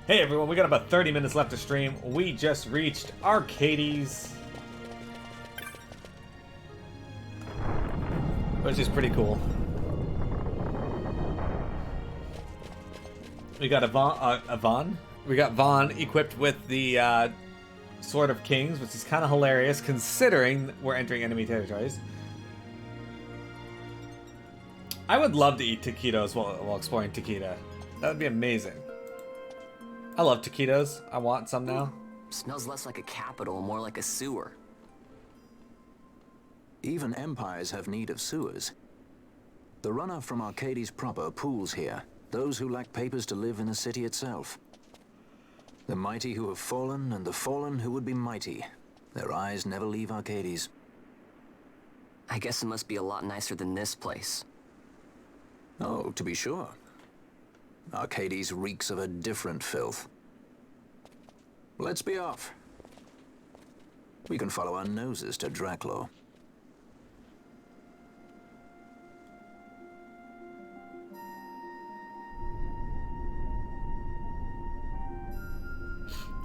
Hey everyone, we got about 30 minutes left to stream. We just reached Archades, which is pretty cool. We got We got Vaughn equipped with the Sword of Kings, which is kind of hilarious considering we're entering enemy territories. I would love to eat taquitos while exploring Taquita. That would be amazing. I love taquitos. I want some now. Smells less like a capital, more like a sewer. Even empires have need of sewers. The runoff from Archades proper pools here. Those who lack papers to live in the city itself. The mighty who have fallen, and the fallen who would be mighty. Their eyes never leave Archades. I guess it must be a lot nicer than this place. Oh, to be sure. Archades reeks of a different filth. Let's be off. We can follow our noses to Draclaw.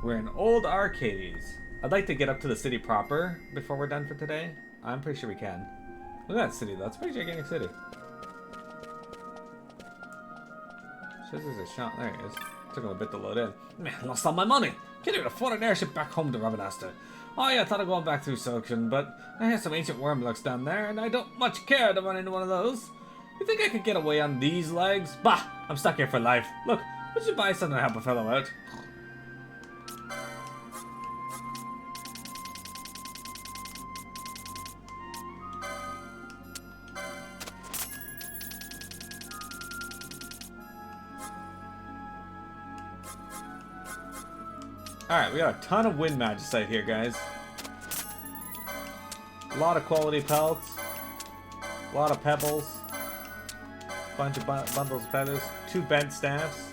We're in Old Archades. I'd like to get up to the city proper before we're done for today. I'm pretty sure we can. Look at that city though. It's a pretty gigantic city. Says there's a shot. There it is. Took him a bit to load in. Man, I lost all my money. Can't even afford an airship back home to Rabanasta. Oh yeah, I thought of going back through Soction, but I have some ancient wormlocks down there, and I don't much care to run into one of those. You think I could get away on these legs? Bah! I'm stuck here for life. Look, would you buy something to help a fellow out? Alright, we got a ton of wind magicite here, guys. A lot of quality pelts. A lot of pebbles. Bunch of bundles of feathers. 2 bent staffs.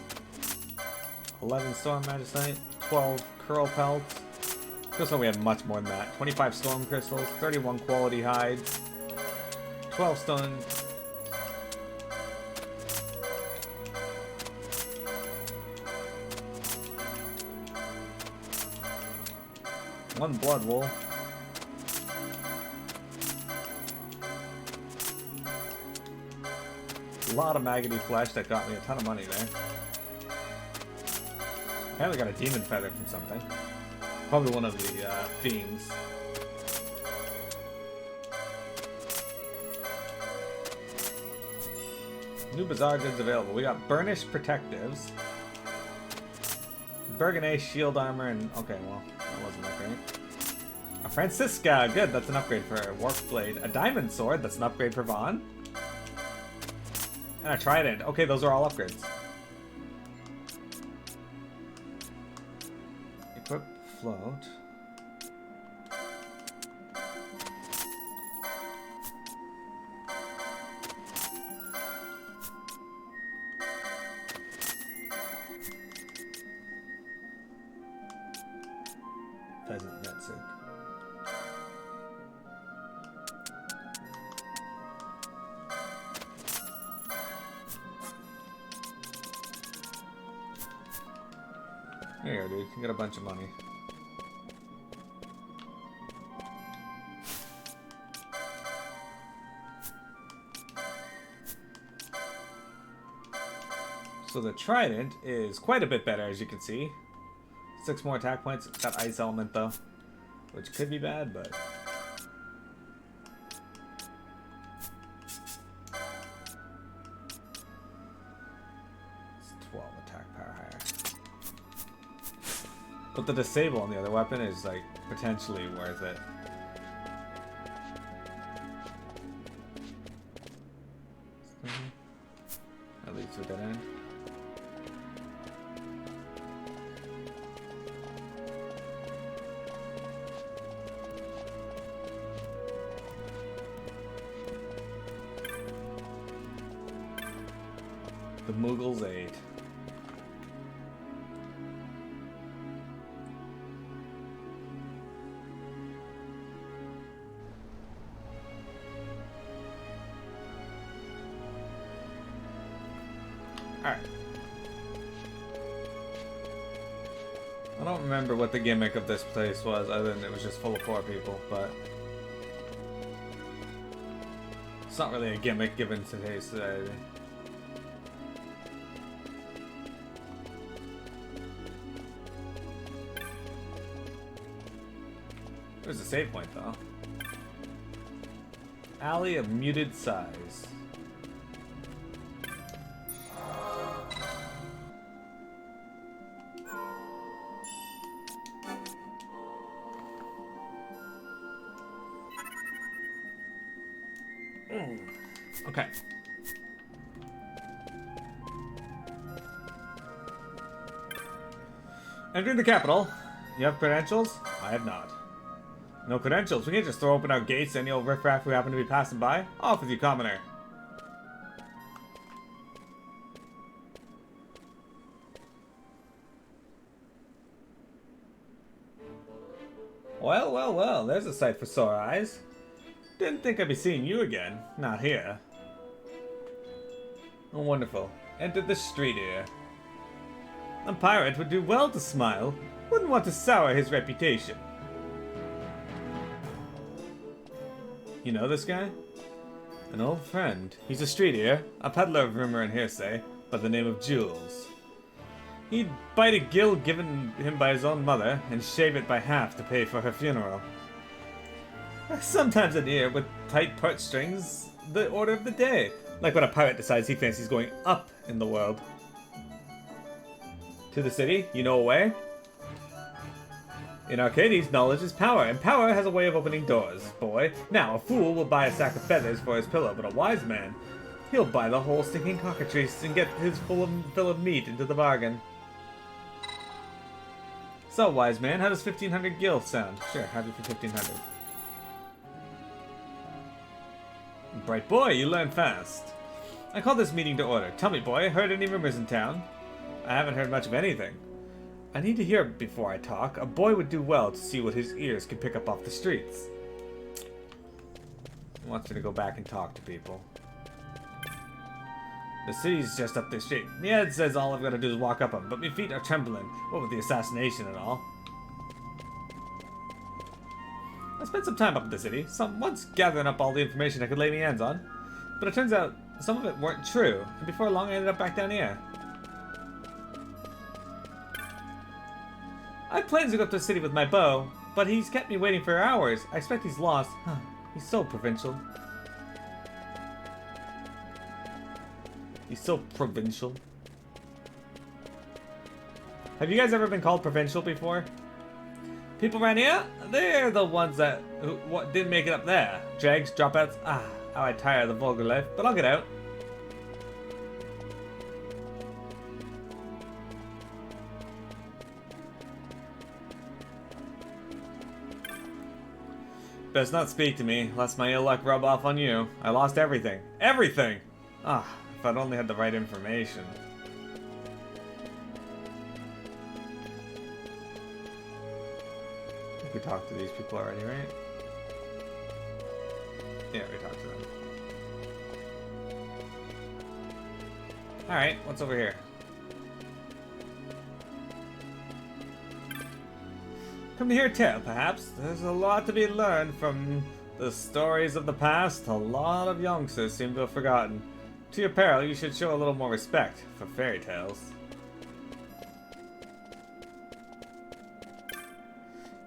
11 storm magicite. 12 curl pelts. This one we had much more than that. 25 storm crystals. 31 quality hides. 12 stone. One blood wool. A lot of maggoty flesh that got me a ton of money there. Apparently got a demon feather from something. Probably one of the fiends. New bazaar goods available. We got burnished protectives. Burgundy shield armor and okay, well, that wasn't that great. A Francisca, good, that's an upgrade for a warp blade. A diamond sword, that's an upgrade for Vaughn. And a trident. Okay, those are all upgrades. Equip float. Pheasant nutsack. There you go, dude. You got a bunch of money. So the trident is quite a bit better, as you can see. 6 more attack points. It's got ice element though, which could be bad, but it's 12 attack power higher. But the disable on the other weapon is like potentially worth it. That leads to a dead end. The Mughals aid. Alright. don't remember what the gimmick of this place was, other than it was just full of poor people, but... It's not really a gimmick given today's society. There's a save point, though. Alley of muted size. Okay. Entering the capital. You have credentials? I have not. No credentials. We can't just throw open our gates to any old riffraff who happen to be passing by. Off with you, commoner. Well, well, well. There's a sight for sore eyes. Didn't think I'd be seeing you again. Not here. Oh, wonderful. Enter the street here. A pirate would do well to smile. Wouldn't want to sour his reputation. You know this guy? An old friend. He's a street ear, a peddler of rumor and hearsay, by the name of Jules. He'd bite a gill given him by his own mother, and shave it by half to pay for her funeral. Sometimes an ear with tight purse strings, the order of the day. Like when a pirate decides he fancies going up in the world. To the city, you know a way? In Archades, knowledge is power, and power has a way of opening doors, boy. Now, a fool will buy a sack of feathers for his pillow, but a wise man, he'll buy the whole stinking cockatrice and get his fill of meat into the bargain. So, wise man, how does 1500 gil sound? Sure, have you for 1500. Bright boy, you learn fast. I call this meeting to order. Tell me, boy, heard any rumors in town? I haven't heard much of anything. I need to hear before I talk. A boy would do well to see what his ears can pick up off the streets. He wants me to go back and talk to people. The city's just up the street. My head says all I've got to do is walk up them, but my feet are trembling. What with the assassination and all. I spent some time up in the city, once gathering up all the information I could lay my hands on. But it turns out some of it weren't true, and before long I ended up back down here. I had plans to go up to the city with my bow, but he's kept me waiting for hours. I expect he's lost. He's so provincial. He's so provincial. Have you guys ever been called provincial before? People around here, they're the ones that didn't make it up there. Drags, dropouts. How I tire of the vulgar life, but I'll get out. Best not speak to me, lest my ill luck rub off on you. I lost everything. Everything! If I'd only had the right information. I think we talked to these people already, right? Yeah, we talked to them. Alright, what's over here? Come to hear a tale, perhaps. There's a lot to be learned from the stories of the past. A lot of youngsters seem to have forgotten. To your peril, you should show a little more respect for fairy tales.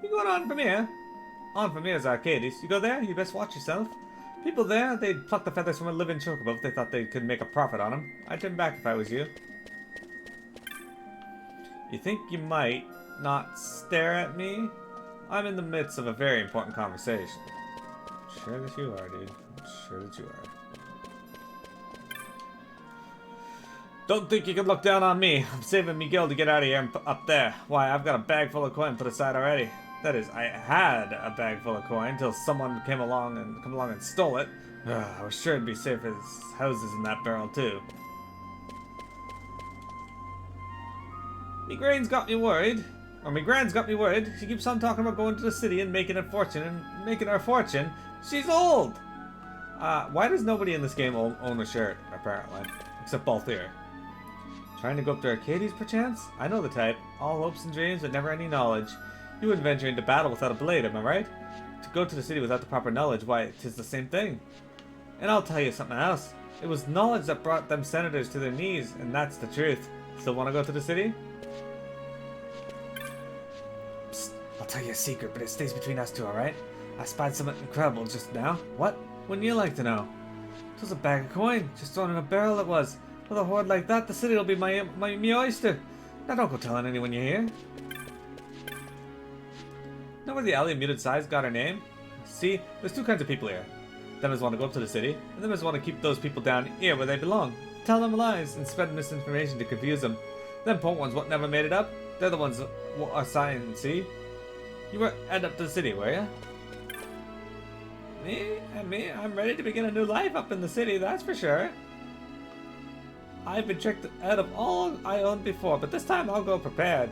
You going on from here? On from here is Archades. You go there, you best watch yourself. People there, they'd pluck the feathers from a living chocobo if they thought they could make a profit on them. I'd turn back if I was you. You think you might not stare at me? I'm in the midst of a very important conversation. Sure that you are, dude. Sure that you are. Don't think you can look down on me. I'm saving Miguel to get out of here and up there. Why, I've got a bag full of coin put aside already. That is, I had a bag full of coin until someone came along and stole it. I was sure it'd be safe as houses in that barrel too. Me Grain's got me worried. Or me Gran's got me worried. She keeps on talking about going to the city and making a fortune and making her fortune. She's old! Why does nobody in this game own a shirt, apparently? Except Balthier. Trying to go up to Archades, perchance? I know the type. All hopes and dreams, but never any knowledge. You wouldn't venture into battle without a blade, am I right? To go to the city without the proper knowledge, why, 'tis the same thing. And I'll tell you something else. It was knowledge that brought them senators to their knees, and that's the truth. Still want to go to the city? Psst, I'll tell you a secret, but it stays between us two, alright? I spied something incredible just now. What? Wouldn't you like to know? It was a bag of coin, just thrown in a barrel it was. With a hoard like that, the city will be my oyster. Now don't go telling anyone you're here. Know where the alley of muted size got her name? See, there's two kinds of people here. Them as want to go up to the city, and them as want to keep those people down here where they belong. Tell them lies and spread misinformation to confuse them. Them poor ones what never made it up, they're the ones what are sighing, see? You were heading up to the city, were you? Me, I'm ready to begin a new life up in the city, that's for sure. I've been tricked out of all I owned before, but this time I'll go prepared.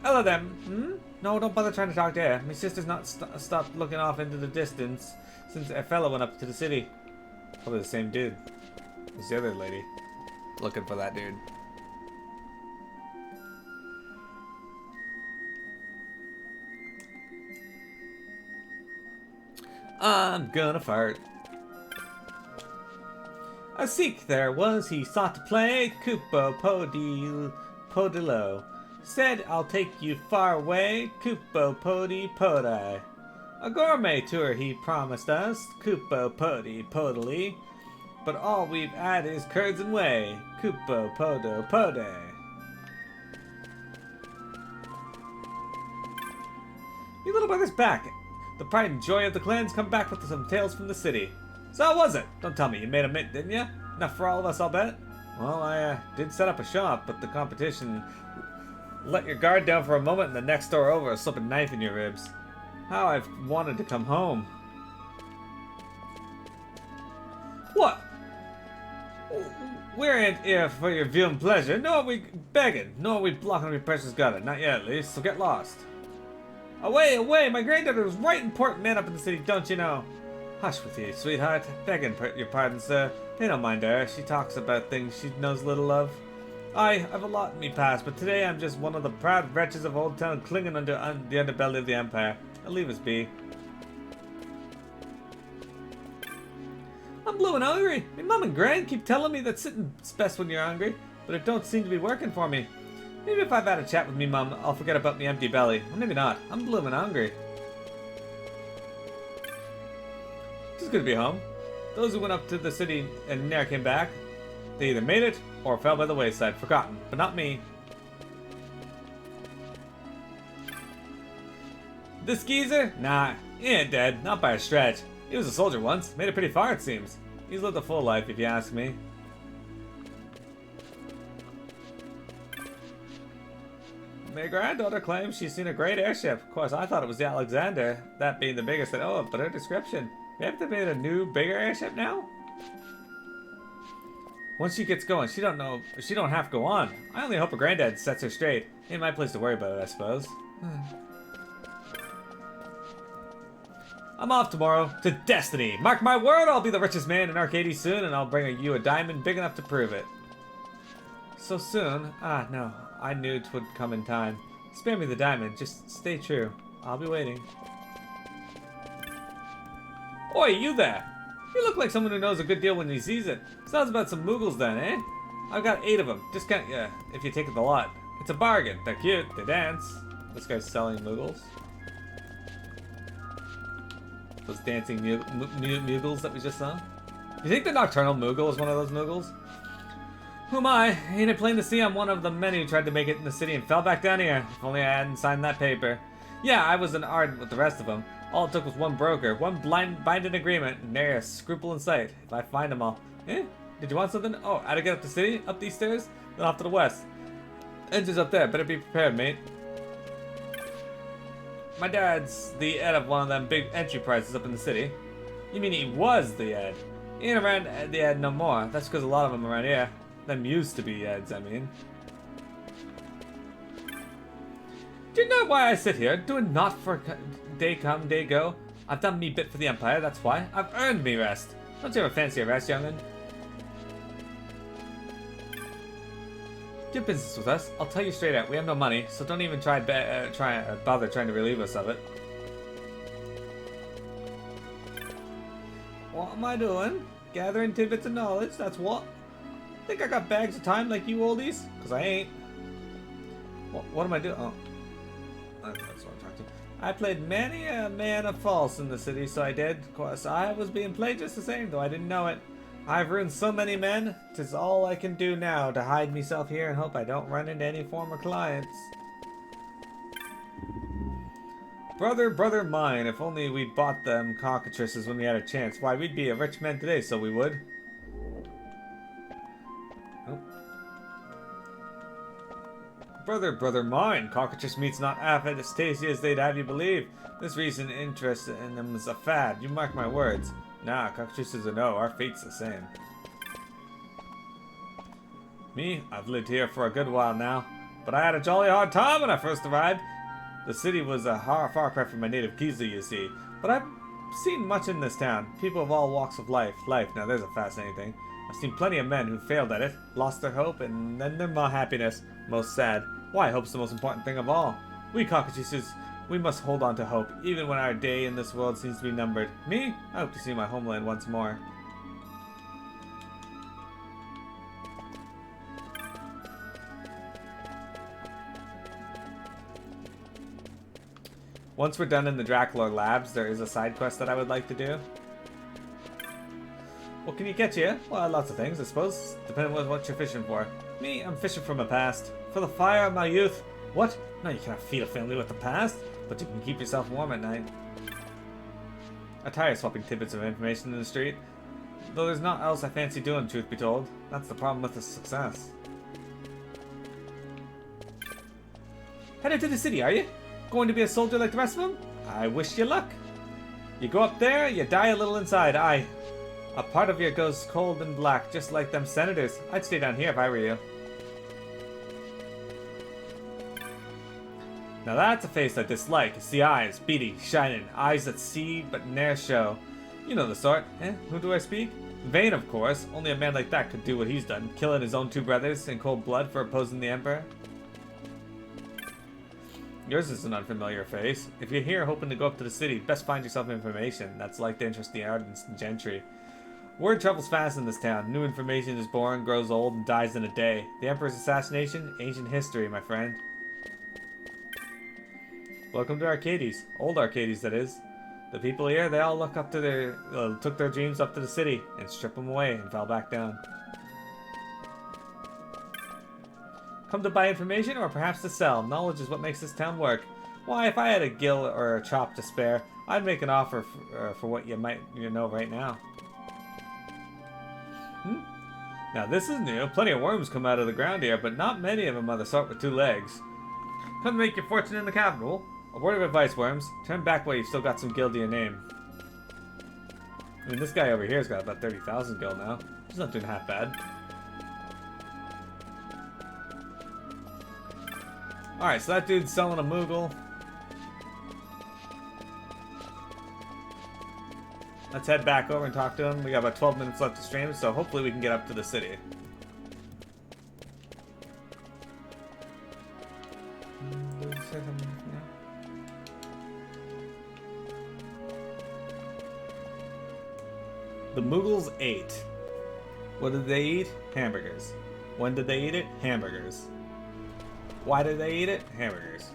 Hello them. No, don't bother trying to talk to her. My sister's not stopped looking off into the distance since a fella went up to the city. Probably the same dude. It's the other lady. Looking for that dude. I'm gonna fart. A Sikh there was, he sought to play Kupo Podilo. Said, I'll take you far away, Kupo Podi Podai. A gourmet tour he promised us, Kupo Podi Podili. But all we've had is curds and whey, Kupo Podo Pode. You little brother's back. The pride and joy of the clans come back with some tales from the city. So how was it? Don't tell me, you made a mint, didn't you? Enough for all of us, I'll bet. Well, I did set up a shop, but the competition let your guard down for a moment and the next door over slip a knife in your ribs. How I've wanted to come home. What? We ain't here for your view and pleasure, nor are we begging, nor are we blocking your precious gutter. Not yet, at least, so get lost. Away, away! My granddaughter was right important man up in the city, don't you know? Hush with you, sweetheart. Begging your pardon, sir. They don't mind her. She talks about things she knows little of. I've a lot in me past, but today I'm just one of the proud wretches of Old Town clinging under the underbelly of the Empire. I'll leave us be. I'm blue and hungry. My mom and gran keep telling me that sitting's best when you're hungry, but it don't seem to be working for me. Maybe if I've had a chat with me mum, I'll forget about me empty belly. Or maybe not. I'm blue and hungry. It's good to be home. Those who went up to the city and never came back, they either made it or fell by the wayside, forgotten, but not me. This geezer? Nah, he ain't dead, not by a stretch. He was a soldier once, made it pretty far it seems. He's lived a full life if you ask me. My granddaughter claims she's seen a great airship. Of course, I thought it was the Alexander, that being the biggest I know of, but her description. Maybe they made a new, bigger airship now? Once she gets going, she don't have to go on. I only hope her granddad sets her straight. Ain't my place to worry about it, I suppose. I'm off tomorrow to Destiny. Mark my word, I'll be the richest man in Archades soon, and I'll bring you a diamond big enough to prove it. So soon? Ah, no. I knew 'twould come in time. Spare me the diamond. Just stay true. I'll be waiting. Oi, you there! You look like someone who knows a good deal when he sees it. Sounds about some Moogles then, eh? I've got 8 of them. Just count, if you take it the lot. It's a bargain. They're cute. They dance. This guy's selling Moogles. Those dancing Moogles that we just saw. You think the Nocturnal Moogle is one of those Moogles? Who am I? Ain't it plain to see I'm one of the many who tried to make it in the city and fell back down here? If only I hadn't signed that paper. Yeah, I was an ardent with the rest of them. All it took was one broker, one binding agreement, and nary a scruple in sight. If I find them all. Eh? Did you want something? Oh, how to get up the city? Up these stairs? Then off to the west. Engine's up there. Better be prepared, mate. My dad's the head of one of them big enterprises up in the city. You mean he was the head? He ain't around the head no more. That's because a lot of them around here. Them used to be heads, I mean. Do you know why I sit here, doing naught for day come, day go? I've done me bit for the Empire, that's why. I've earned me rest. Don't you ever fancy a rest, young'un? Do business with us. I'll tell you straight out, we have no money, so don't even bother trying to relieve us of it. What am I doing? Gathering tidbits of knowledge, that's what? Think I got bags of time like you oldies? Cause I ain't. What am I doing? Oh. That's what I'm talking to. I played many a man of false in the city, so I did. Of course, I was being played just the same, though I didn't know it. I've ruined so many men, 'tis all I can do now to hide myself here and hope I don't run into any former clients. Brother mine, if only we'd bought them cockatrices when we had a chance. Why, we'd be a rich man today, so we would. Oh. Brother mine, cockatrice meat's not half as tasty as they'd have you believe. This recent interest in them is a fad, you mark my words. Nah, cockatrices are no, our fate's the same. Me, I've lived here for a good while now, but I had a jolly hard time when I first arrived. The city was a far cry from my native Kizla, you see, but I've seen much in this town. People of all walks of life. Now there's a fascinating thing. I've seen plenty of men who failed at it, lost their hope, and then their happiness. Most sad. Why, hope's the most important thing of all. We cockatrices, we must hold on to hope, even when our day in this world seems to be numbered. Me? I hope to see my homeland once more. Once we're done in the Dracula labs, there is a side quest that I would like to do. What can you get you? Well, lots of things, I suppose, depending on what you're fishing for. Me, I'm fishing for my past. For the fire of my youth. What? No, you cannot feed a family with the past, but you can keep yourself warm at night. I tire swapping tidbits of information in the street, though there's not else I fancy doing, truth be told. That's the problem with the success. Headed to the city, are you? Going to be a soldier like the rest of them? I wish you luck. You go up there, you die a little inside. Aye. A part of you goes cold and black, just like them senators. I'd stay down here if I were you. Now that's a face I dislike. It's the eyes, beady, shining, eyes that see but ne'er show. You know the sort, eh? Who do I speak? Vayne, of course. Only a man like that could do what he's done, killing his own two brothers in cold blood for opposing the Emperor. Yours is an unfamiliar face. If you're here hoping to go up to the city, best find yourself information that's like to interest the ardents and gentry. Word travels fast in this town. New information is born, grows old, and dies in a day. The Emperor's assassination? Ancient history, my friend. Welcome to Archades. Old Archades, that is. The people here, they all look up to took their dreams up to the city and stripped them away and fell back down. Come to buy information or perhaps to sell. Knowledge is what makes this town work. Why, if I had a gill or a chop to spare, I'd make an offer for what you might know right now. Now this is new. Plenty of worms come out of the ground here, but not many of them are the sort with two legs. Come to make your fortune in the capital. A word of advice, worms. Turn back while you've still got some gil to your name. I mean, this guy over here's got about 30,000 gil now. He's not doing half bad. Alright, so that dude's selling a Moogle. Let's head back over and talk to him. We got about 12 minutes left to stream, so hopefully we can get up to the city. The Moogles ate. What did they eat? Hamburgers. When did they eat it? Hamburgers. Why did they eat it? Hamburgers.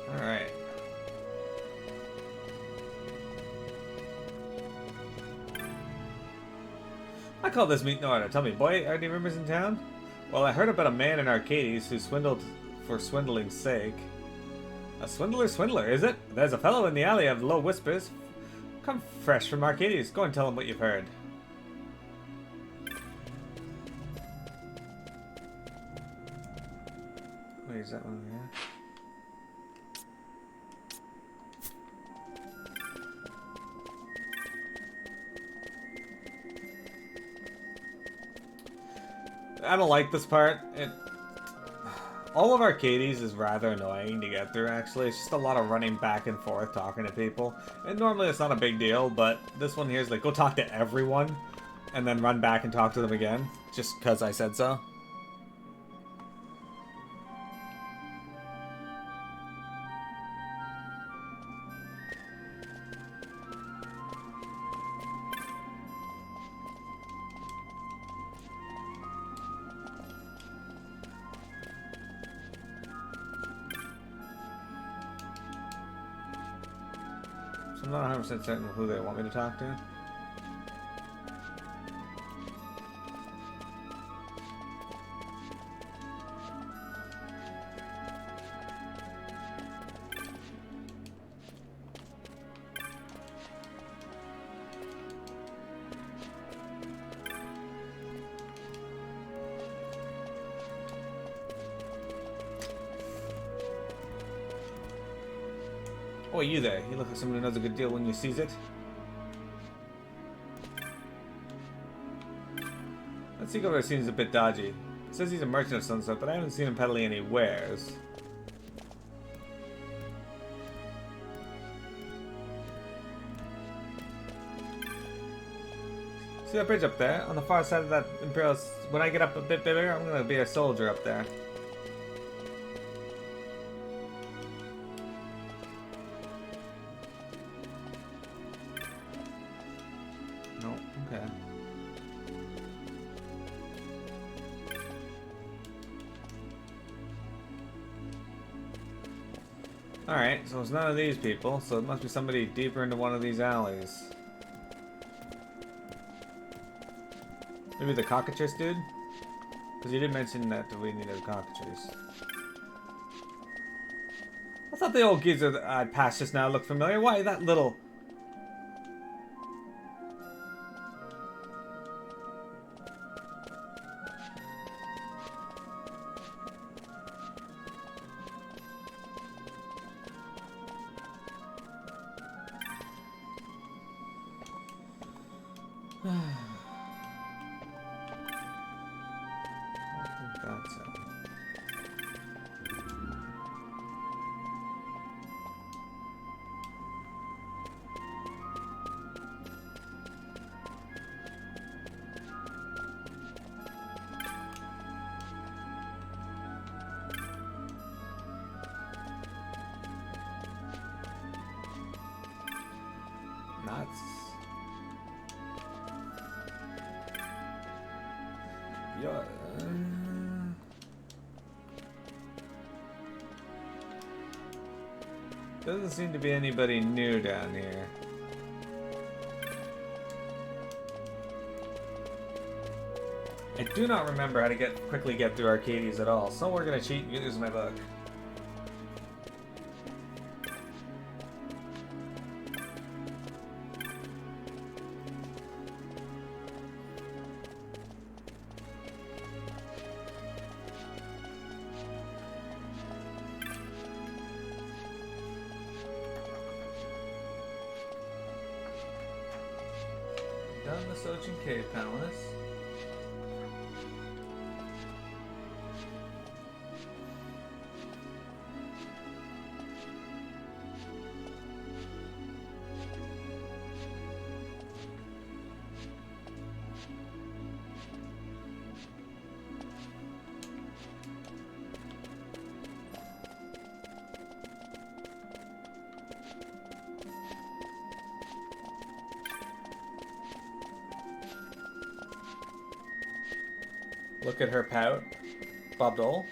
Alright. I call this meet no order. Tell me, boy, are any rumors in town? Well, I heard about a man in Archades who swindled for swindling's sake. A swindler, is it? There's a fellow in the alley of low whispers. Come fresh from Archades. Go and tell him what you've heard. Where's that one? Yeah. I don't like this part. All of Archades is rather annoying to get through, actually. It's just a lot of running back and forth talking to people. And normally it's not a big deal, but this one here is like, go talk to everyone, and then run back and talk to them again, just because I said so. So I'm not 100% certain who they want me to talk to. Oh, you there. You look like someone who knows a good deal when you sees it. That seagull there seems a bit dodgy. It says he's a merchant of some sort, but I haven't seen him peddling any wares. See that bridge up there? On the far side of that Imperial... When I get up a bit bigger, I'm gonna be a soldier up there. No, okay. Alright, so it's none of these people, so it must be somebody deeper into one of these alleys. Maybe the cockatrice dude? Because you did mention that we needed a cockatrice. I thought the old geezer that I passed just now looked familiar. Why that little... That's it. Nuts. Yeah. Doesn't seem to be anybody new down here. I do not remember how to quickly get through Archades at all, so we're gonna cheat and use my book. Done the Sochin Cave Palace. Look at her pout. Bob Dole.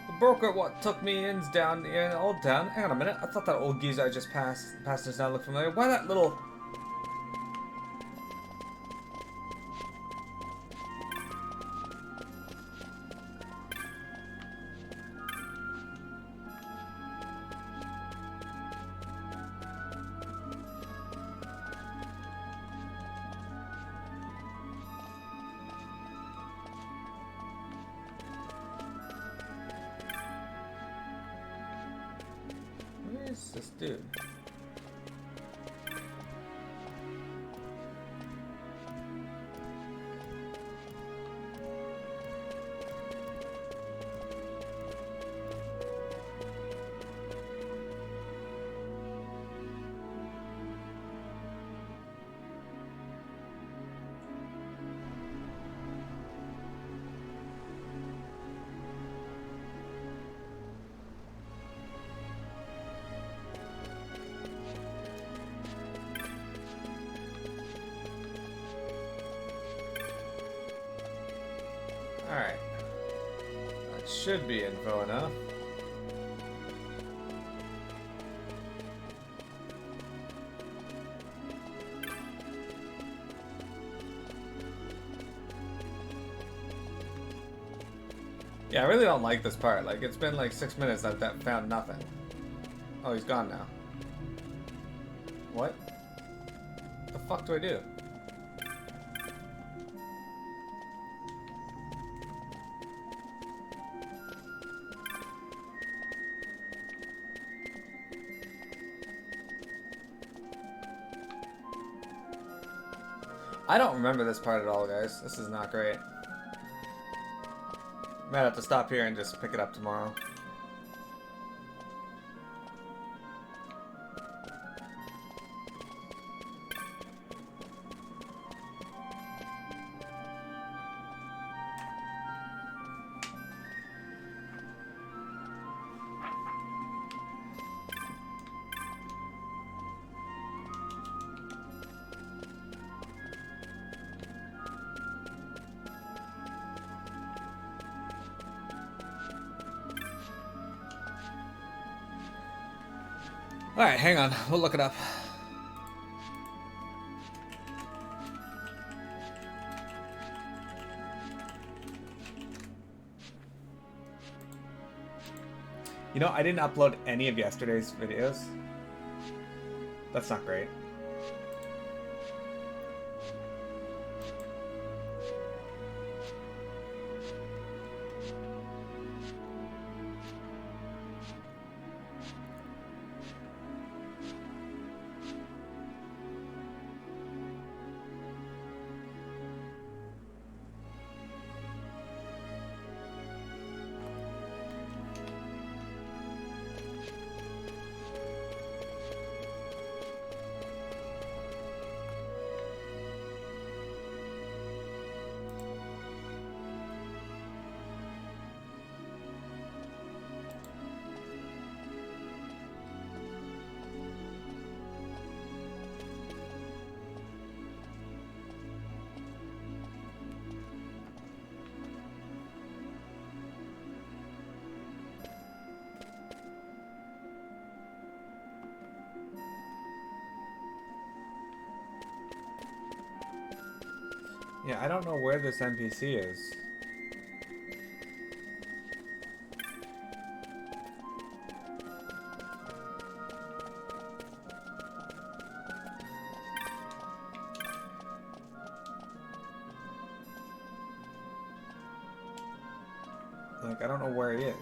The broker what took me in's down here in the old town. Hang on a minute. I thought that old geezer I just passed us now looked familiar. Why that little... dude? Alright. That should be info enough. Yeah, I really don't like this part. Like, it's been like 6 minutes I've found nothing. Oh, he's gone now. What? The fuck do I do? I don't remember this part at all, guys. This is not great. Might have to stop here and just pick it up tomorrow. Alright, hang on. We'll look it up. You know, I didn't upload any of yesterday's videos. That's not great. Yeah, I don't know where this NPC is. Like, I don't know where he is.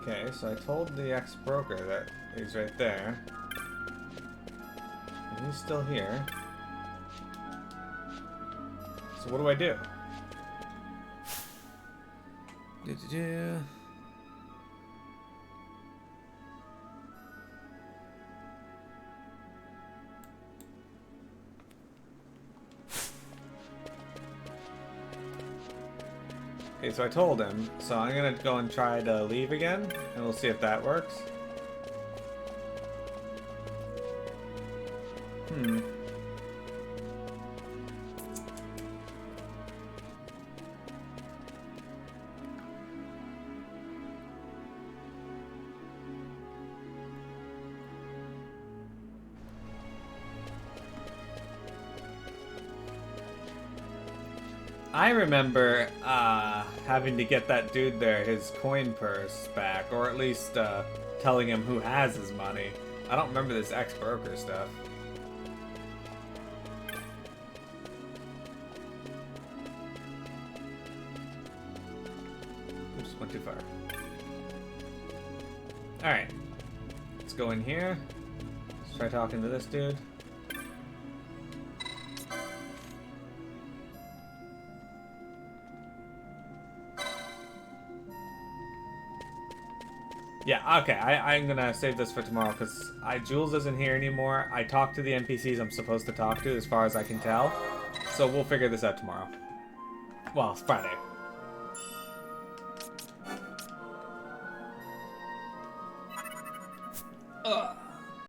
Okay, so I told the ex-broker that he's right there. And he's still here. So what do I do? Do-do-do. Okay, so I told him, so I'm gonna go and try to leave again, and we'll see if that works. I remember having to get that dude there his coin purse back, or at least telling him who has his money. I don't remember this ex-broker stuff. Oops, went too far. Alright. Let's go in here. Let's try talking to this dude. Yeah, okay, I'm gonna save this for tomorrow because Jules isn't here anymore. I talked to the NPCs I'm supposed to talk to as far as I can tell. So we'll figure this out tomorrow. Well, it's Friday.